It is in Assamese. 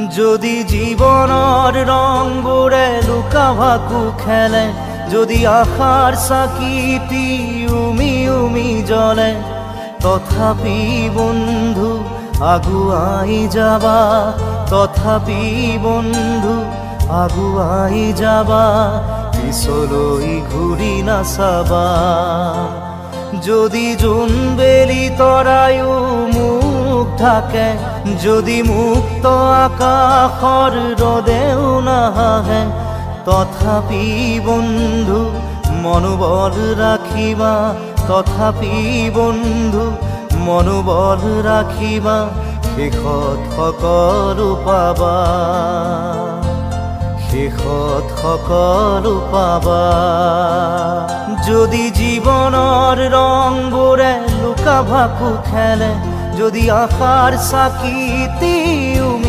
যদি জীবনৰ ৰংবোৰে লুকা ভাকু খেলে, যদি আশাৰ চাকিটি উমি উমি জ্বলে, তথাপি বন্ধু আগুৱাই যাবা, তথাপি বন্ধু আগুৱাই যাবা, পিছলৈ ঘূৰি নাচাবা। যদি জোনবেলি তৰায়ো মুখ ঢাকে, যদি মুক্ত আকাশৰ ৰদেও নাহে, তথাপি বন্ধু মনোবল ৰাখিবা, তথাপি বন্ধু মনোবল ৰাখিবা, শেষত সকলো পাবা, শেষত সকলো পাবা। যদি জীৱনৰ ৰংবোৰে লুকা ভাকু খেলে, যদি আশাৰ চাকিটি